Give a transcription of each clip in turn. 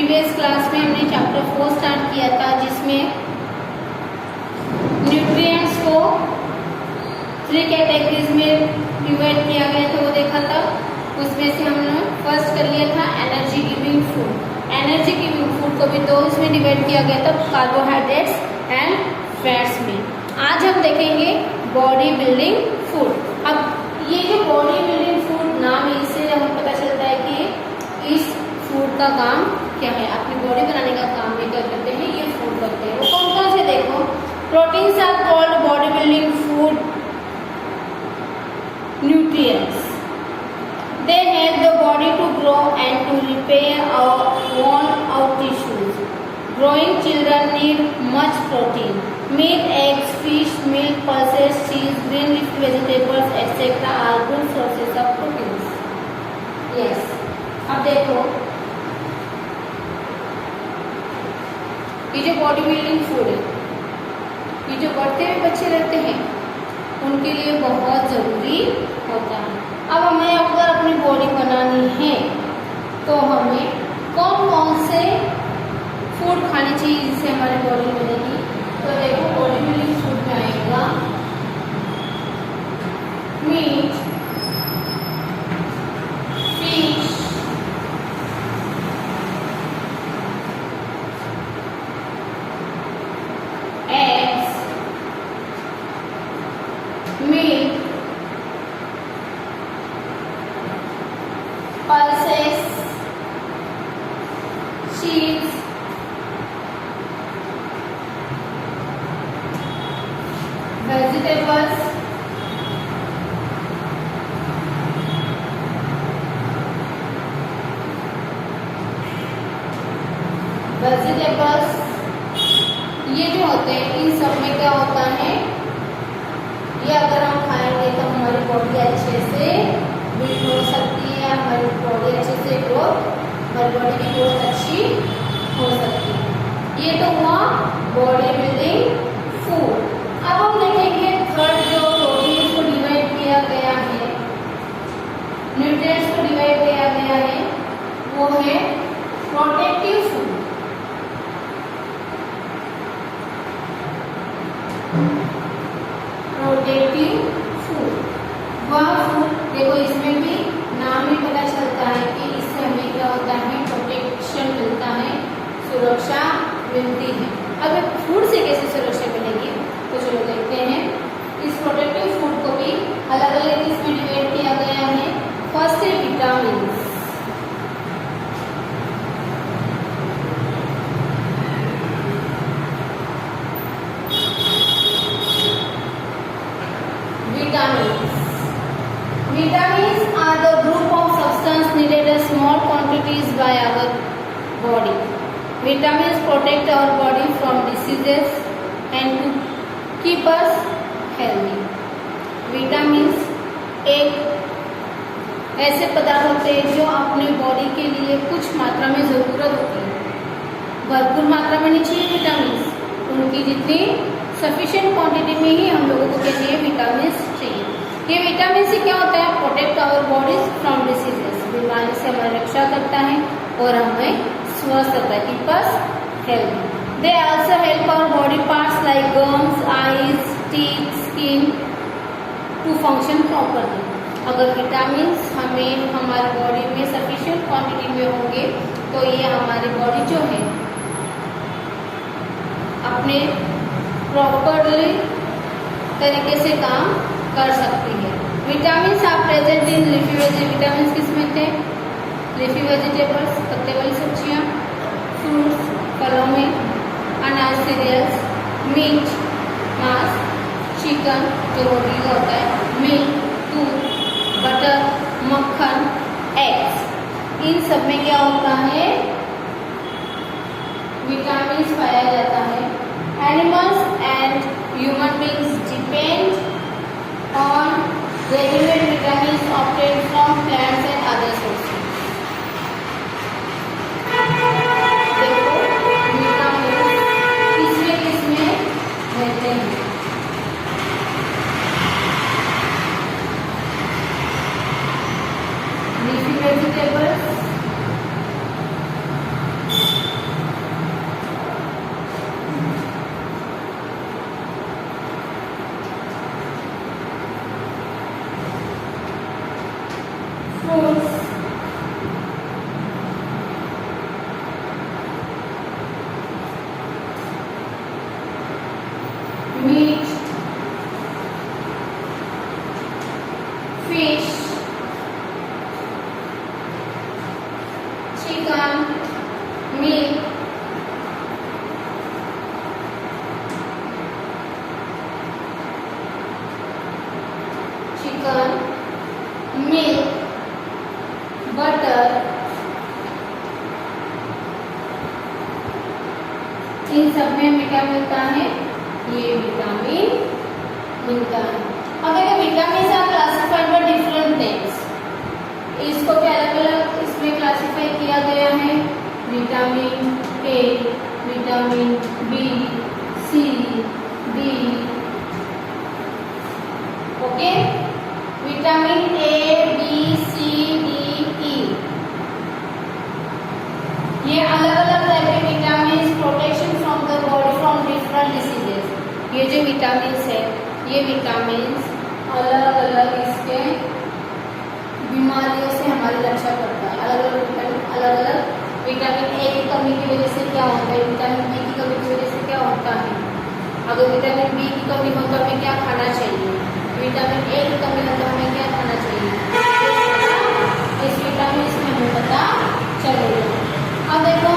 Previous class में हमने chapter 4 start किया था, जिसमें न्यूट्रिएंट्स को 3 कैटेगरीज में डिवाइड किया गया था, वो देखा था। उसमें से हमने फर्स्ट कर लिया था energy giving food. Energy giving food को भी 2 इसमें डिवाइड किया गया था, कार्बोहाइड्रेट्स एंड फैट्स में। आज हम देखेंगे बॉडी बिल्डिंग फूड। अब ये जो बॉडी बिल्डिंग फूड नाम है, इससे हमें पता चलता है कि इस फूड का काम क्या है। अपनी बॉडी बनाने का काम भी कर करते हैं, ये फूड करते हैं। वो कौन कौन से देखो, proteins are called body building food nutrients. They help the body to grow and to repair और worn out tissues. Growing children need much protein. Meat, eggs, fish, milk, pulses, cheese, green leafy vegetables, etc. are good sources of proteins. Yes. अब देखो, ये जो body building food है, ये जो बढ़ते हुए बच्चे रहते हैं, उनके लिए बहुत ज़रूरी होता है। अब हमें अगर अपनी बॉडी बनानी है तो हमें कौन कौन से फूड खाने चाहिए जिससे हमारी बॉडी बनेगी। तो देखो, बॉडी बिल्डिंग फूड में आएगा meat, fish, eggs, milk, pulses, cheese, vegetables, ये जो होते हैं, इन सब में क्या होता है, ये अगर हम खाएंगे तो हमारी बॉडी अच्छे से बिल्ड हो सकती है, हमारी बॉडी अच्छे से हमारी बॉडी की ग्रोथ अच्छी हो सकती है। ये तो हुआ बॉडी बिल्डिंग फूड। अब हम देखेंगे थर्ड, जो प्रोटीन्स को डिवाइड किया गया है, न्यूट्रिएंट्स को डिवाइड किया गया है, वो है प्रोटेक्टिव फूड। प्रोटेक्टिव फूड वह फूड, देखो इसमें भी नाम ही पता चलता है कि इससे हमें क्या होता है, प्रोटेक्शन मिलता है, सुरक्षा मिलती है। अब फूड से कैसे सुरक्षा मिलेगी, तो चलो देखते हैं। इस प्रोटेक्टिव फूड को भी अलग अलग इसमें डिवाइड किया गया है। फर्स्ट है vitamin. Vitamins are the group of substance needed in small quantities by our body. Vitamins protect our body from diseases and to keep us healthy. Vitamins एक ऐसे पदार्थ होते हैं जो अपने बॉडी के लिए कुछ मात्रा में ज़रूरत होती है। भरपूर मात्रा में नहीं चाहिए विटामिन्स, उनकी जितनी सफिशिएंट क्वांटिटी में ही हम लोगों को क्या चाहिए, विटामिन्स चाहिए। ये विटामिन से क्या होता है, protect our bodies from diseases, बीमारी से हमारी रक्षा करता है और हमें स्वस्थ रखता है, keep us healthy. They also help our body parts like gums, eyes, teeth, skin to function properly. अगर विटामिन हमें हमारी बॉडी में सफिशिएंट क्वांटिटी में होंगे तो ये हमारी बॉडी जो है अपने प्रॉपरली तरीके से काम कर सकती है। Vitamin are present in leafy vegetables. Vitamin किसमें थे, लीफी वेजिटेबल्स, पत्ते वाली सब्जियां, फ्रूट्स, फलों में, अनाज, सीरियल्स, मीट, मांस, चिकन जो रोटी का होता है, मिल्क, दूध, बटर, मक्खन, एग्स, इन सब में क्या होता है, विटामिन पाया जाता है। Animals and human beings depend on regular vitamins obtained from plants and other sources. देखो, विटामिन किसमें रहते हैं, leafy vegetables, fruits, meat, fish, chicken, milk, butter, इन सब में हमें क्या मिलता है? ये विटामिन मिलता है। अब देखो vitamin are classified by different names. इसको क्या अलग अलग इसमें क्लासिफाई किया गया है? Vitamin A, vitamin B, C, D. Okay, vitamin A, B, C, D, E, ये अलग अलग टाइप के vitamin protection from the body from different diseases. ये जो विटामिन है, ये विटामिन अलग अलग इसके बीमारियों से हमारी रक्षा करता है। अलग अलग विटामिन ए की कमी की वजह से क्या होता है, विटामिन बी की कमी की वजह से क्या होता है, अगर विटामिन बी की कमी हो तो हमें क्या खाना चाहिए, विटामिन ए की कमी हो तो हमें क्या खाना चाहिए, इस विटामिन में हमें पता चलेगा। अब देखो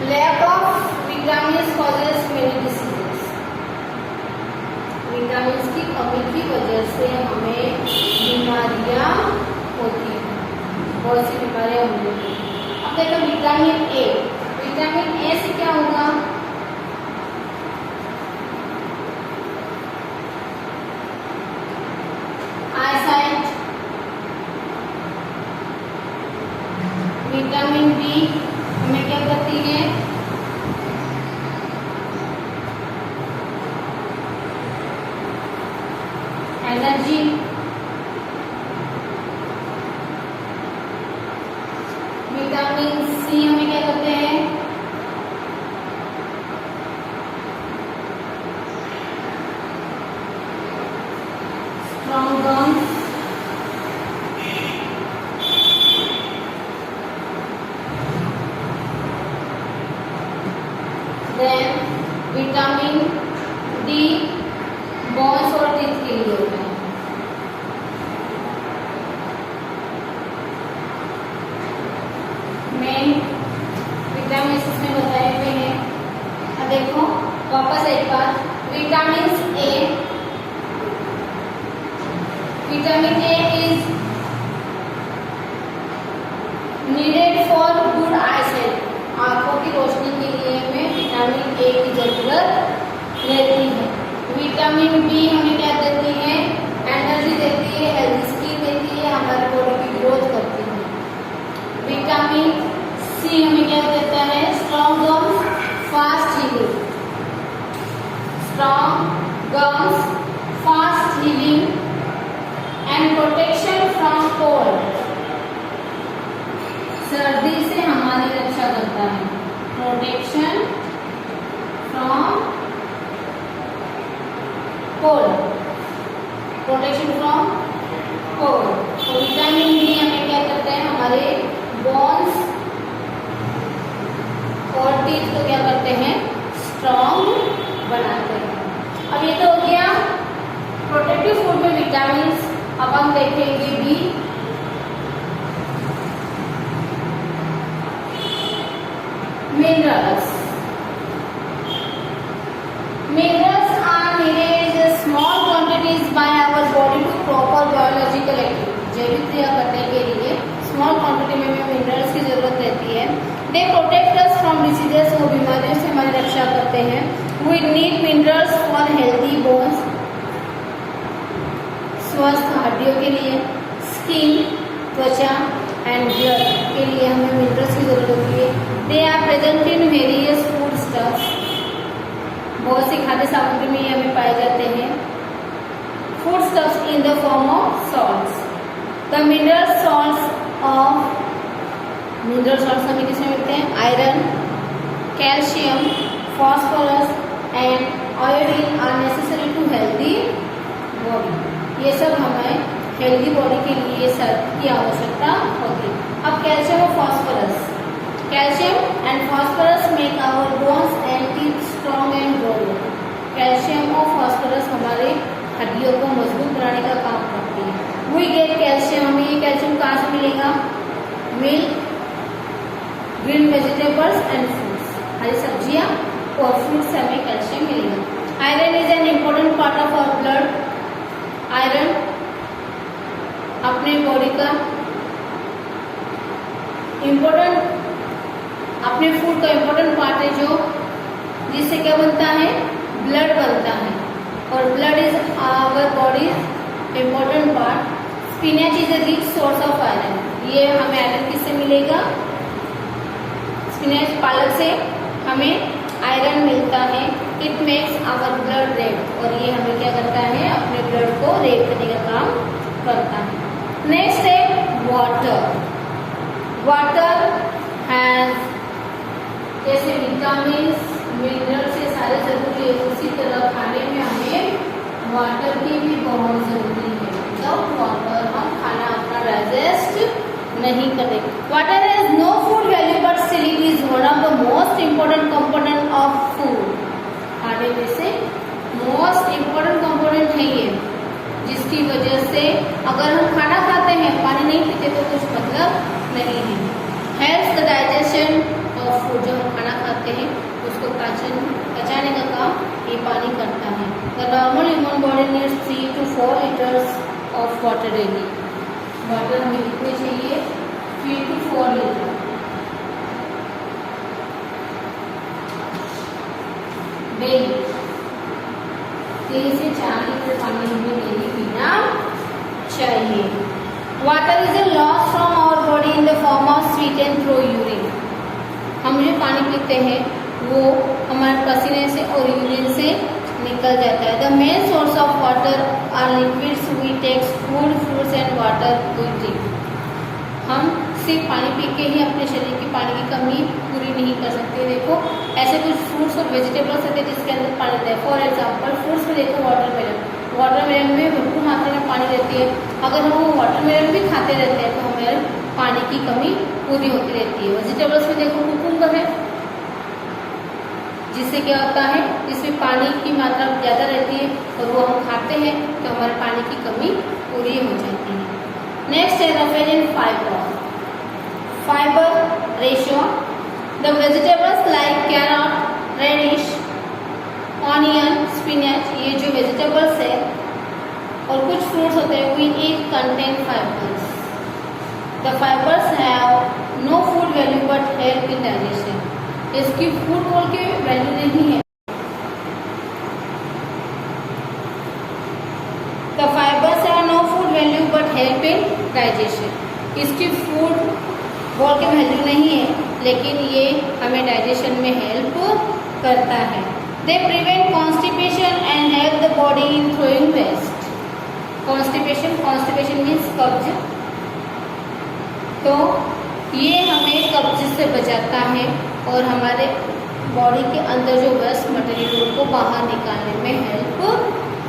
lack of vitamin causes many diseases. Vitamin की कमी की वजह से हमें बीमारियां होती हैं, बहुत सी बीमारियां होती हैं। अब देखो विटामिन ए, विटामिन ए से क्या होगा, आईसाइट। विटामिन बी हमें क्या करती है, एनर्जी। विटामिन सी हमें क्या करते हैं, strong bonds. Then vitamin D bones और टीथ के लिए होता है। मेन विटामिन इसमें बताए हुए हैं। अब देखो वापस एक बार, vitamin A, vitamin A is needed for good eyesight. आंखों की रोशनी के लिए हमें विटामिन ए की जरूरत रहती है। विटामिन बी हमें क्या देती है, एनर्जी देती है, हेल्थ स्किन देती है, हमारी बॉडी की ग्रोथ करती है। विटामिन सी हमें क्या देता है, strong gums, fast healing, strong gums, fast healing and protection from cold. सर्दी से हमारी रक्षा करता है, protection from cold, protection from cold. तो विटामिन डी हमें क्या करता है, हमारे बोन्स और टीथ को क्या करते हैं, स्ट्रॉन्ग बनाते हैं। अब ये तो हो गया प्रोटेक्टिव फूड में विटामिन। अब हम देखेंगे B, minerals. Minerals are needed in small quantities by our body to proper biological activity. जैविक क्रिया करने के लिए स्मॉल क्वांटिटी में हमें मिनरल्स की जरूरत रहती है। They protect us from diseases, वो बीमारियों से हमारी रक्षा करते हैं। We need minerals for healthy bones, स्वस्थ हड्डियों के लिए, स्किन, त्वचा एंड ब्लड के लिए हमें मिनरल्स की जरूरत होती है। They are present in various food stuffs, बहुत सी खाद्य सामग्री में ये हमें पाए जाते हैं। Food stuffs in the form of salts. The mineral salts of, mineral salts हमें किसमें मिलते हैं, iron, calcium, phosphorus and iodine are necessary to healthy body. ये सब हमें हेल्दी बॉडी के लिए ये सब की आवश्यकता होती है। अब कैल्शियम और phosphorus, calcium and phosphorus make our bones and teeth strong and grow. Calcium और फास्फोरस हमारे हड्डियों को मजबूत बनाने का काम करती है। वी गेट कैल्शियम, हमें ये कैल्शियम कहाँ से मिलेगा? Milk, green vegetables and fruits, हरी सब्जियां और फ्रूट्स से हमें कैल्शियम मिलेगा। Iron is an important part of our blood. Iron अपने बॉडी का इम्पोर्टेंट, अपने फूड का इम्पोर्टेंट पार्ट है, जो जिससे क्या बनता है? ब्लड बनता है, और blood is our body important part. Spinach is a rich source of iron. ये हमें आयरन किससे मिलेगा? स्पिनच, पालक से हमें आयरन मिलता है। It makes our blood red, और ये हमें क्या करता है? अपने ब्लड को रेड करने का काम करता है। नेक्स्ट है वाटर। वाटर हैज जैसे विटामिन्स, मिनरल्स से सारे जरूरी है, उसी तरह खाने में हमें वाटर की भी बहुत जरूरी है। विदाउट वाटर हम खाना अपना डाइजेस्ट नहीं करते। Water has no food value but still it is one of the most important component of food. खाने में से मोस्ट इम्पोर्टेंट कंपोनेंट है ये, जिसकी वजह से अगर हम खाना खाते हैं, पानी नहीं पीते तो कुछ मतलब नहीं है। Helps the digestion of food, जो हम खाना खाते हैं उसको पचाने का काम ये पानी करता है। The normal human body needs 3 to 4 litres of water daily. Water हमें कितने चाहिए? 3 to 4 लीटर डेली। 3 से 4 लीटर पानी हमें डेली पीना चाहिए। Water is a loss from our body in the form of sweat and through urine. हम जो पानी पीते हैं वो हमारे पसीने से और यूरिन से निकल जाता है। The main source of water are liquids we takes food, fruits and water we drink. हम सिर्फ पानी पी के ही अपने शरीर की पानी की कमी पूरी नहीं कर सकते। देखो ऐसे कुछ फ्रूट्स और वेजिटेबल्स होते हैं जिसके अंदर पानी रहता है। फॉर एग्जाम्पल फ्रूट्स में देखो वाटरमेलन, वाटरमेलन में भरपूर मात्रा में पानी रहती है। अगर हम वो वाटरमेलन भी खाते रहते हैं तो हमें पानी की कमी पूरी होती रहती है। वेजिटेबल्स में देखो कुकुम्बर है, जिससे क्या होता है? जिसमें पानी की मात्रा ज़्यादा रहती है और वो हम खाते हैं तो हमारे पानी की कमी पूरी हो जाती है। नेक्स्ट है roughage and fibre. Fibre ratio, the vegetables like carrot, radish, onion, spinach, ये जो वेजिटेबल्स है और कुछ फ्रूट्स होते हैं, we eat contain fibres. The fibres have no food value but help in digestion. इसकी फूड बोल के वैल्यू नहीं है। The fibres have no food value but help in digestion. इसकी फूड बोल के वैल्यू नहीं है, लेकिन ये हमें डाइजेशन में हेल्प करता है। They prevent constipation and help the body in throwing waste. Constipation, constipation means कब्ज, तो ये हमें कब्ज से बचाता है और हमारे बॉडी के अंदर जो वेस्ट मटेरियल को बाहर निकालने में हेल्प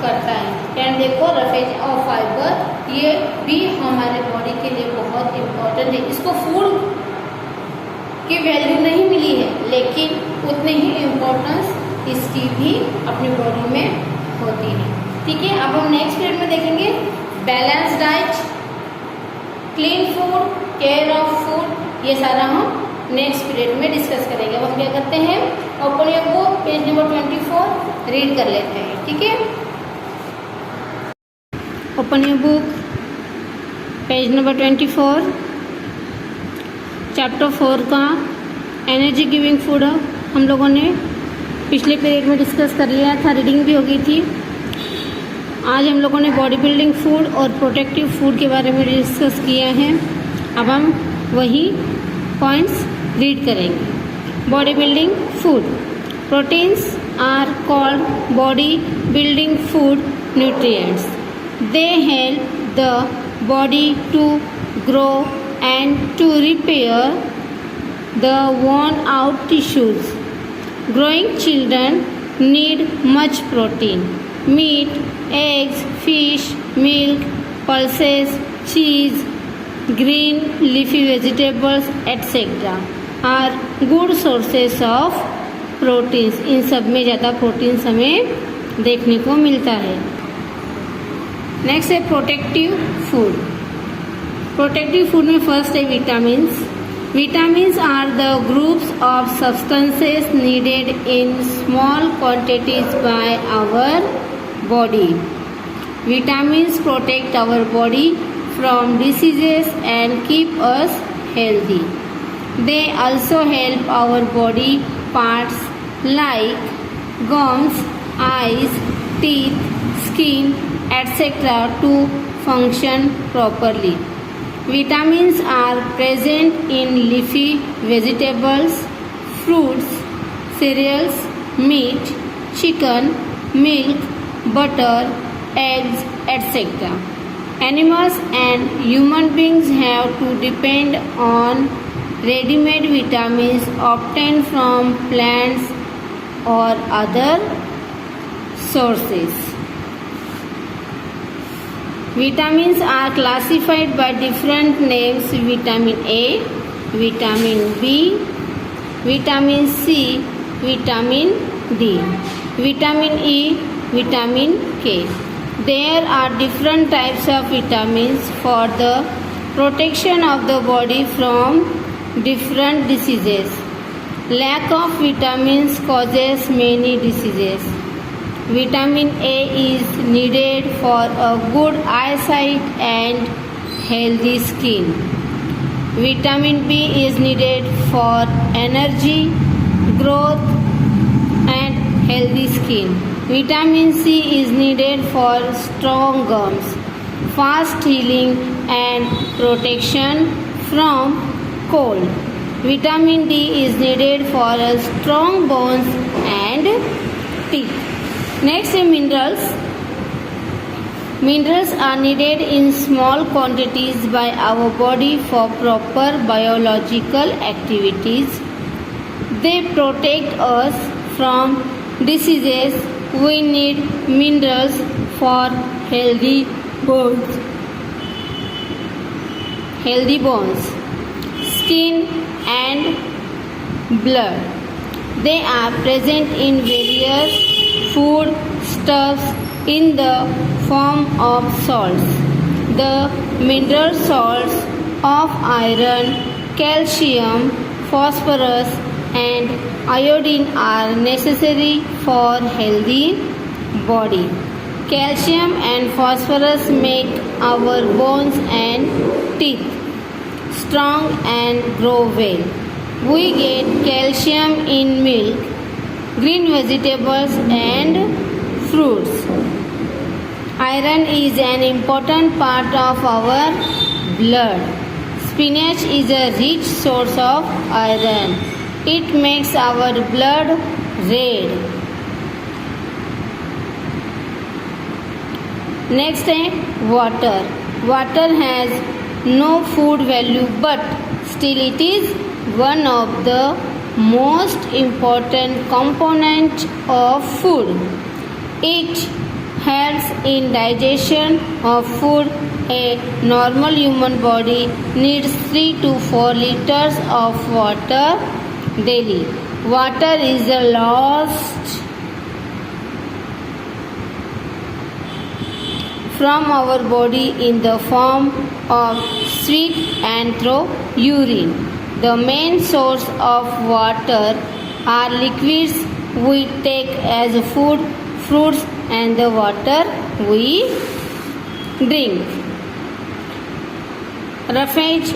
करता है। एंड देखो रफेज और फाइबर ये भी हमारे बॉडी के लिए बहुत इम्पोर्टेंट है। इसको फूड की वैल्यू नहीं मिली है, लेकिन उतनी ही इम्पोर्टेंस इसकी भी अपनी बॉडी में होती है। ठीक है, अब हम नेक्स्ट पीरियड में देखेंगे balance diet, clean food, care of food, ये सारा हम नेक्स्ट पीरियड में डिस्कस करेंगे। अब हम क्या करते हैं, open your book, page number 24 read कर लेते हैं। ठीक है, open your book, page number 24, chapter 4 का एनर्जी गिविंग फूड हम लोगों ने पिछले पीरियड में डिस्कस कर लिया था, रीडिंग भी हो गई थी। आज हम लोगों ने बॉडी बिल्डिंग फूड और प्रोटेक्टिव फूड के बारे में डिस्कस किया है। अब हम वही पॉइंट्स रीड करेंगे। Body building food, proteins are called body building food nutrients. They help the body to grow and to repair the worn out tissues. Growing children need much protein. Meat, eggs, fish, milk, pulses, cheese, green leafy vegetables, etc. are good sources of proteins. इन सब में ज़्यादा proteins हमें देखने को मिलता है. Next है protective food. Protective food में फर्स्ट है vitamins. Vitamins are the groups of substances needed in small quantities by our body. Vitamins protect our body from diseases and keep us healthy. They also help our body parts like gums, eyes, teeth, skin, etc. to function properly. Vitamins are present in leafy vegetables, fruits, cereals, meat, chicken, milk, butter, eggs, etc. Animals and human beings have to depend on ready-made vitamins obtained from plants or other sources. Vitamins are classified by different names: vitamin A, vitamin B, vitamin C, vitamin D, vitamin E, vitamin K. There are different types of vitamins for the protection of the body from different diseases. Lack of vitamins causes many diseases. Vitamin A is needed for a good eyesight and healthy skin. Vitamin B is needed for energy, growth and healthy skin. Vitamin C is needed for strong gums, fast healing and protection from cold. Vitamin D is needed for strong bones and teeth. Next is minerals. Minerals are needed in small quantities by our body for proper biological activities. They protect us from diseases. We need minerals for healthy bones. Skin and blood. They are present in various food stuffs in the form of salts. The mineral salts of iron, calcium, phosphorus and iodine are necessary for healthy body. Calcium and phosphorus make our bones and teeth strong and grow well. We get calcium in milk, green vegetables and fruits. Iron is an important part of our blood. Spinach is a rich source of iron. It makes our blood red. Next है water. Water has no food value, but still it is one of the most important component of food. It helps in digestion of food. A normal human body needs 3 to 4 liters of water daily. Water is lost from our body in the form of sweat and through urine. The main source of water are liquids we take as food, fruits and the water we drink. Roughage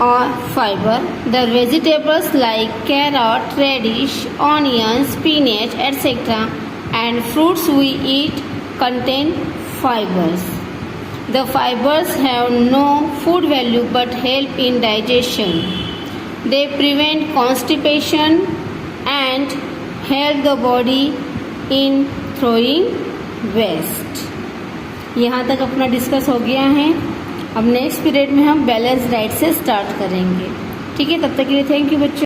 or fiber. The vegetables like carrot, radish, onion, spinach, etc. and fruits we eat contain fibers. The fibers have no food value but help in digestion. They prevent constipation and help the body in throwing waste. यहाँ तक अपना discuss हो गया है. अब next period में हम balance diet से स्टार्ट करेंगे. ठीक है, तब तक के लिए थैंक यू बच्चों.